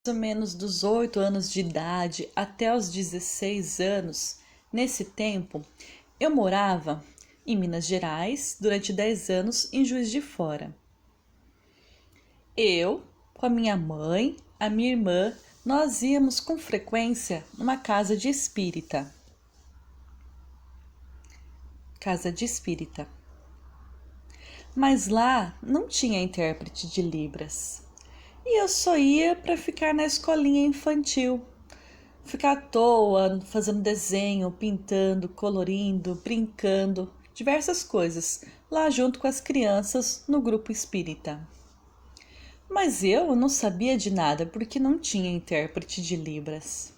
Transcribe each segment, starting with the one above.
ou menos dos 8 anos de idade até os 16 anos, nesse tempo, eu morava em Minas Gerais durante 10 anos em Juiz de Fora. Eu, com a minha mãe, a minha irmã, nós íamos com frequência numa casa de espírita. Casa de espírita. Mas lá não tinha intérprete de Libras. E eu só ia para ficar na escolinha infantil. Ficar à toa, fazendo desenho, pintando, colorindo, brincando, diversas coisas, lá junto com as crianças no grupo espírita. Mas eu não sabia de nada porque não tinha intérprete de Libras.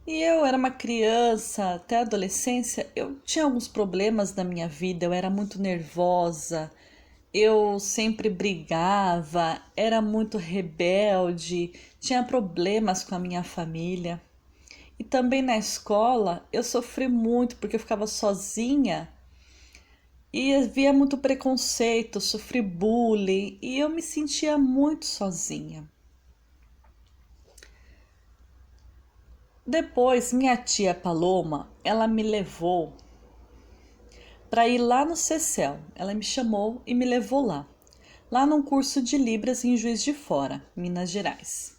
E eu era uma criança, até a adolescência, eu tinha alguns problemas na minha vida, eu era muito nervosa, eu sempre brigava, era muito rebelde, tinha problemas com a minha família. E também na escola eu sofri muito porque eu ficava sozinha e havia muito preconceito, sofri bullying e eu me sentia muito sozinha. Depois, minha tia Paloma, ela me levou para ir lá no Cecel. Ela me chamou e me levou lá num curso de Libras em Juiz de Fora, Minas Gerais.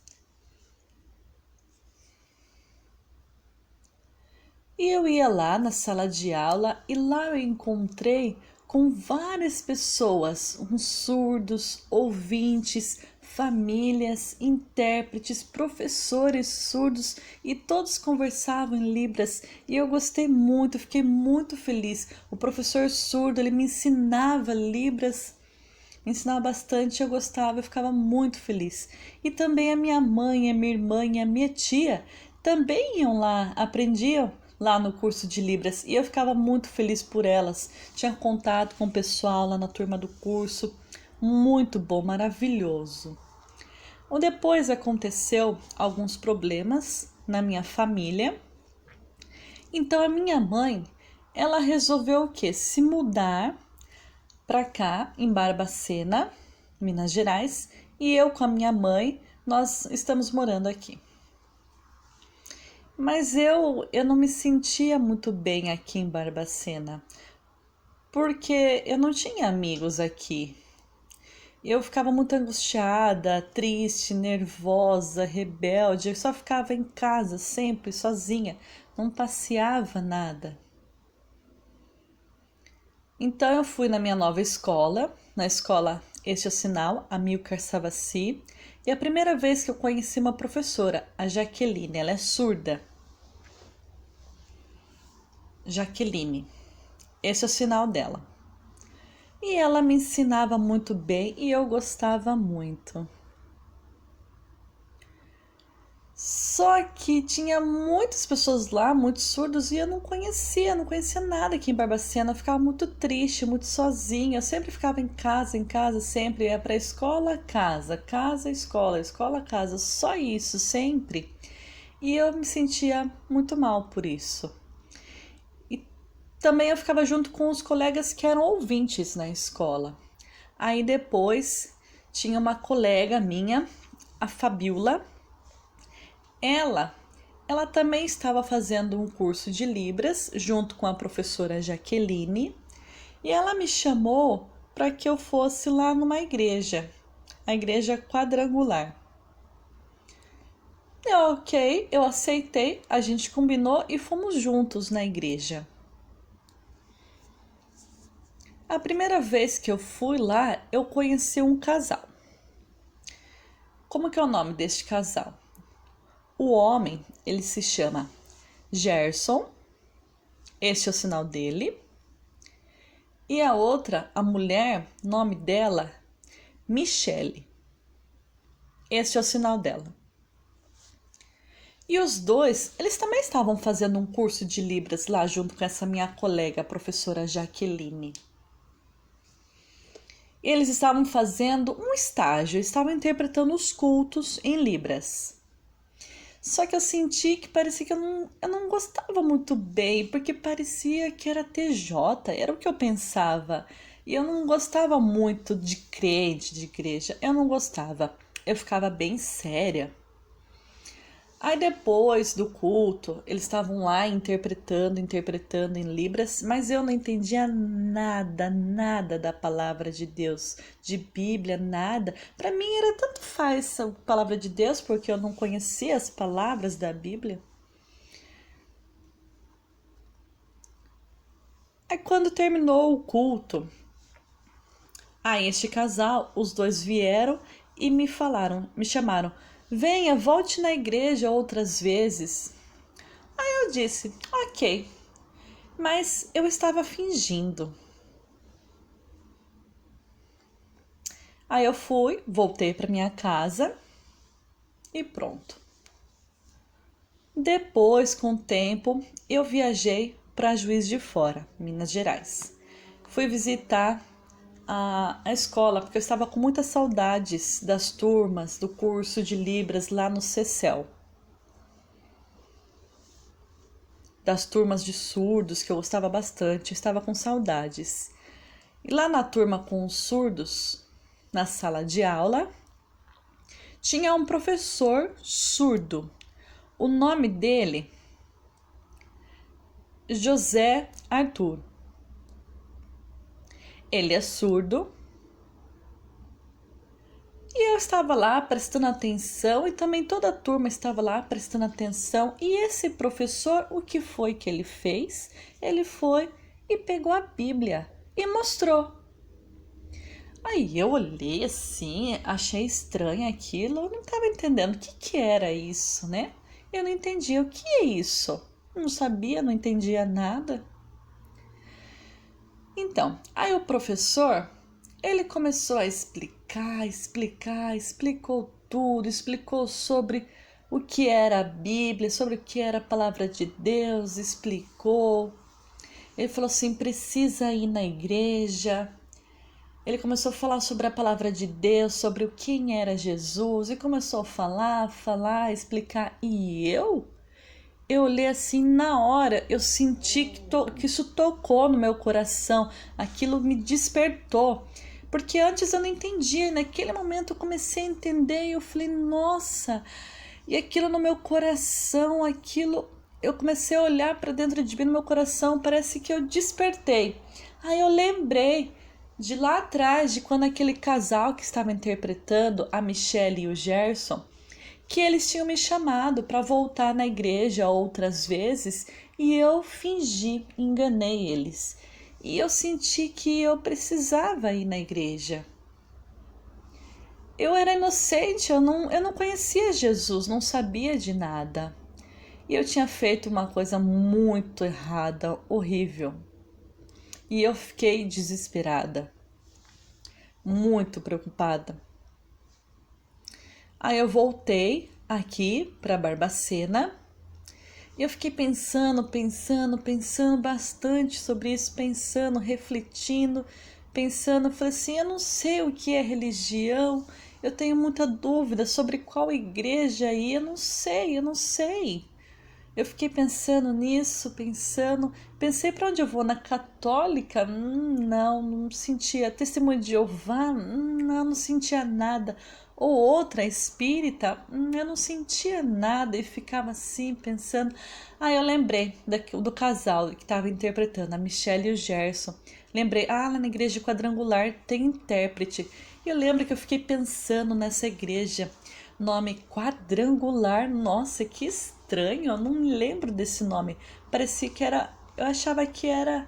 E eu ia lá na sala de aula e lá eu encontrei com várias pessoas, uns surdos, ouvintes, famílias, intérpretes, professores surdos e todos conversavam em Libras e eu gostei muito, fiquei muito feliz. O professor surdo, ele me ensinava Libras, me ensinava bastante, eu gostava, eu ficava muito feliz. E também a minha mãe, a minha irmã e a minha tia também iam lá, aprendiam lá no curso de Libras e eu ficava muito feliz por elas. Tinha contato com o pessoal lá na turma do curso, muito bom, maravilhoso. Depois aconteceu alguns problemas na minha família, então a minha mãe, ela resolveu o quê? Se mudar para cá, em Barbacena, Minas Gerais, e eu com a minha mãe, nós estamos morando aqui. Mas eu não me sentia muito bem aqui em Barbacena, porque eu não tinha amigos aqui. Eu ficava muito angustiada, triste, nervosa, rebelde. Eu só ficava em casa sempre sozinha, não passeava nada. Então eu fui na minha nova escola, na escola Este é o Sinal, Amilcar Savassi, e a primeira vez que eu conheci uma professora, a Jaqueline, ela é surda. Jaqueline, esse é o sinal dela. E ela me ensinava muito bem e eu gostava muito. Só que tinha muitas pessoas lá, muitos surdos, e eu não conhecia nada aqui em Barbacena. Eu ficava muito triste, muito sozinha. Eu sempre ficava em casa, sempre ia pra escola, casa, escola, escola, casa, só isso, sempre. E eu me sentia muito mal por isso. E também eu ficava junto com os colegas que eram ouvintes na escola. Aí depois tinha uma colega minha, a Fabiola. Ela também estava fazendo um curso de Libras junto com a professora Jaqueline e ela me chamou para que eu fosse lá numa igreja, a igreja quadrangular. Ok, eu aceitei, a gente combinou e fomos juntos na igreja. A primeira vez que eu fui lá, eu conheci um casal. Como que é o nome deste casal? O homem, ele se chama Gerson, este é o sinal dele. E a outra, a mulher, nome dela, Michele. Este é o sinal dela. E os dois, eles também estavam fazendo um curso de Libras lá junto com essa minha colega, a professora Jaqueline. Eles estavam fazendo um estágio, estavam interpretando os cultos em Libras. Só que eu senti que parecia que eu não gostava muito bem, porque parecia que era TJ, era o que eu pensava. E eu não gostava muito de crente, de igreja, eu não gostava. eu ficava bem séria. Aí depois do culto, eles estavam lá interpretando em Libras, mas eu não entendia nada da palavra de Deus, de Bíblia, nada. Para mim era tanto faz a palavra de Deus, porque eu não conhecia as palavras da Bíblia. Aí quando terminou o culto, aí este casal, os dois vieram e me chamaram, venha, volte na igreja outras vezes. Aí eu disse, ok, mas eu estava fingindo. Aí eu fui, voltei para minha casa e pronto. Depois, com o tempo, eu viajei para Juiz de Fora, Minas Gerais. Fui visitar a escola, porque eu estava com muitas saudades das turmas do curso de Libras lá no CECEL. Das turmas de surdos, que eu gostava bastante, eu estava com saudades. E lá na turma com os surdos, na sala de aula, tinha um professor surdo. O nome dele, José Arthur. Ele é surdo. E eu estava lá prestando atenção e também toda a turma estava lá prestando atenção. E esse professor, o que foi que ele fez? Ele foi e pegou a Bíblia e mostrou. Aí eu olhei assim, achei estranho aquilo, eu não estava entendendo o que era isso, né? Eu não entendia o que é isso. Não sabia, não entendia nada. Então, aí o professor, ele começou a explicou tudo, explicou sobre o que era a Bíblia, sobre o que era a palavra de Deus, explicou. Ele falou assim, precisa ir na igreja. Ele começou a falar sobre a palavra de Deus, sobre quem era Jesus, e começou a falar, explicar. E eu olhei assim na hora, eu senti que isso tocou no meu coração, aquilo me despertou. Porque antes eu não entendia, e naquele momento eu comecei a entender e eu falei, nossa, e aquilo no meu coração, eu comecei a olhar para dentro de mim no meu coração, parece que eu despertei. Aí eu lembrei de lá atrás, de quando aquele casal que estava interpretando, a Michelle e o Gerson, que eles tinham me chamado para voltar na igreja outras vezes e eu fingi, enganei eles. E eu senti que eu precisava ir na igreja. Eu era inocente, eu não conhecia Jesus, não sabia de nada. E eu tinha feito uma coisa muito errada, horrível. E eu fiquei desesperada, muito preocupada. Aí eu voltei aqui para Barbacena e eu fiquei pensando bastante sobre isso, refletindo, falei assim, eu não sei o que é religião, eu tenho muita dúvida sobre qual igreja ir, eu não sei. Eu fiquei pensando nisso, pensei para onde eu vou, na católica? Não sentia. Testemunho de Jeová? Não sentia nada. Ou outra espírita? Eu não sentia nada e ficava assim pensando. Eu lembrei do casal que estava interpretando, a Michelle e o Gerson. Lembrei, lá na igreja quadrangular tem intérprete. E eu lembro que eu fiquei pensando nessa igreja. Nome quadrangular, nossa, que estranho, eu não me lembro desse nome. Parecia que era, eu achava que era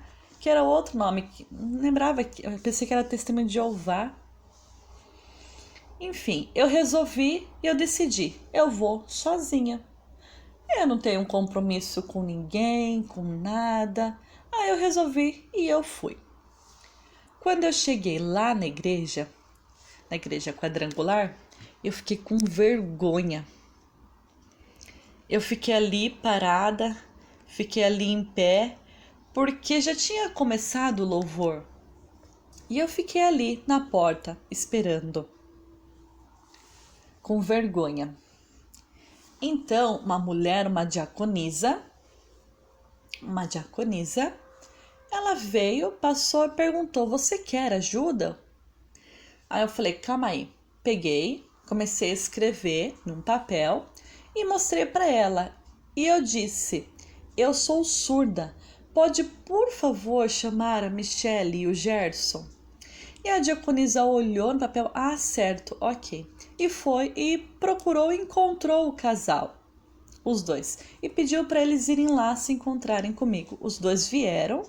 outro nome, não lembrava, eu pensei que era Testemunho de Jeová. Enfim, eu resolvi e eu decidi, eu vou sozinha. Eu não tenho um compromisso com ninguém, com nada. Aí eu resolvi e eu fui. Quando eu cheguei lá na igreja quadrangular, eu fiquei com vergonha. Eu fiquei ali parada, fiquei ali em pé, porque já tinha começado o louvor. E eu fiquei ali na porta, esperando, com vergonha. Então, uma diaconisa, ela veio, passou e perguntou, você quer ajuda? Aí eu falei, calma aí. Peguei, Comecei a escrever num papel e mostrei para ela. E eu disse: eu sou surda. Pode, por favor, chamar a Michelle e o Gerson? E a diaconisa olhou no papel. Ah, certo, ok. E foi e procurou e encontrou o casal, os dois. E pediu para eles irem lá se encontrarem comigo. Os dois vieram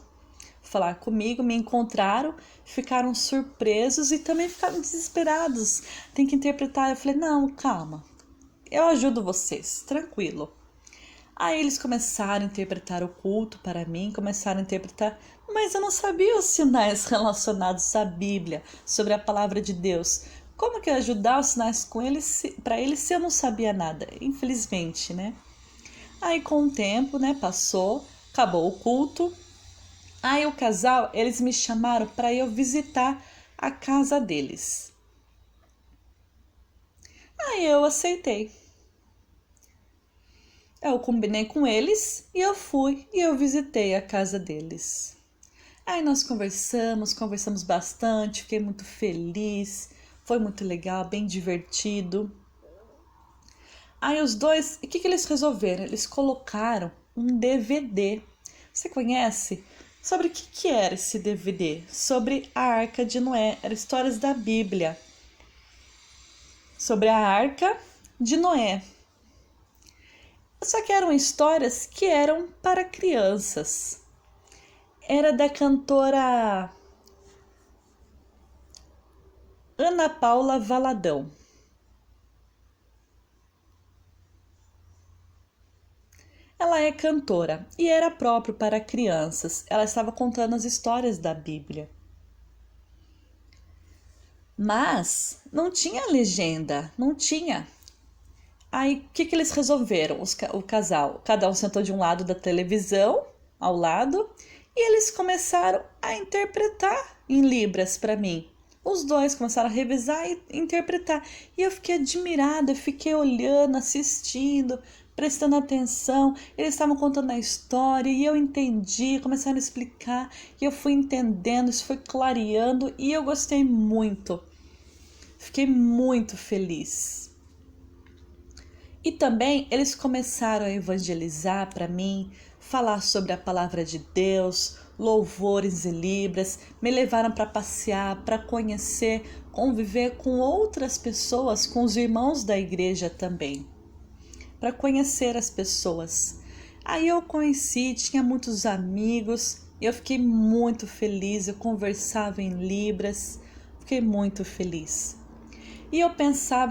falar comigo, me encontraram, ficaram surpresos e também ficaram desesperados. Tem que interpretar. Eu falei: não, calma, eu ajudo vocês, tranquilo. Aí eles começaram a interpretar o culto para mim, começaram a interpretar, mas eu não sabia os sinais relacionados à Bíblia, sobre a palavra de Deus. Como que eu ia ajudar os sinais com eles, para eles, se eu não sabia nada? Infelizmente, né? Aí com o tempo, né, passou, acabou o culto. Aí o casal, eles me chamaram para eu visitar a casa deles. Aí eu aceitei. Eu combinei com eles e eu fui e eu visitei a casa deles. Aí nós conversamos bastante, fiquei muito feliz, foi muito legal, bem divertido. Aí os dois, o que eles resolveram? Eles colocaram um DVD. Você conhece? Sobre o que era esse DVD? Sobre a Arca de Noé, eram histórias da Bíblia. Sobre a Arca de Noé. Só que eram histórias que eram para crianças. Era da cantora Ana Paula Valadão. Ela é cantora e era próprio para crianças. Ela estava contando as histórias da Bíblia. Mas não tinha legenda, não tinha. Aí o que eles resolveram? O casal, cada um sentou de um lado da televisão, ao lado, e eles começaram a interpretar em Libras para mim. Os dois começaram a revisar e interpretar. E eu fiquei admirada, fiquei olhando, assistindo, prestando atenção. Eles estavam contando a história e eu entendi, começaram a explicar e eu fui entendendo, isso foi clareando e eu gostei muito. Fiquei muito feliz. E também eles começaram a evangelizar para mim, falar sobre a palavra de Deus, louvores e libras, me levaram para passear, para conhecer, conviver com outras pessoas, com os irmãos da igreja também, para conhecer as pessoas. Aí eu conheci, tinha muitos amigos, eu fiquei muito feliz, eu conversava em libras, fiquei muito feliz. E eu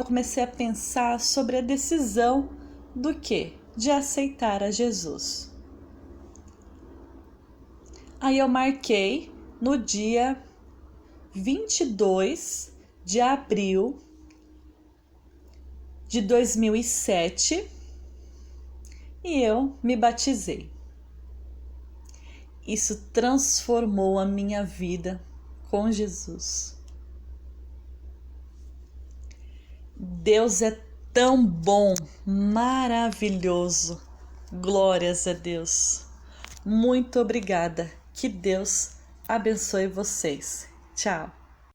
comecei a pensar sobre a decisão do quê? De aceitar a Jesus. Aí eu marquei no dia 22 de abril de 2007 e eu me batizei. Isso transformou a minha vida com Jesus. Deus é tão bom, maravilhoso. Glórias a Deus. Muito obrigada. Que Deus abençoe vocês. Tchau.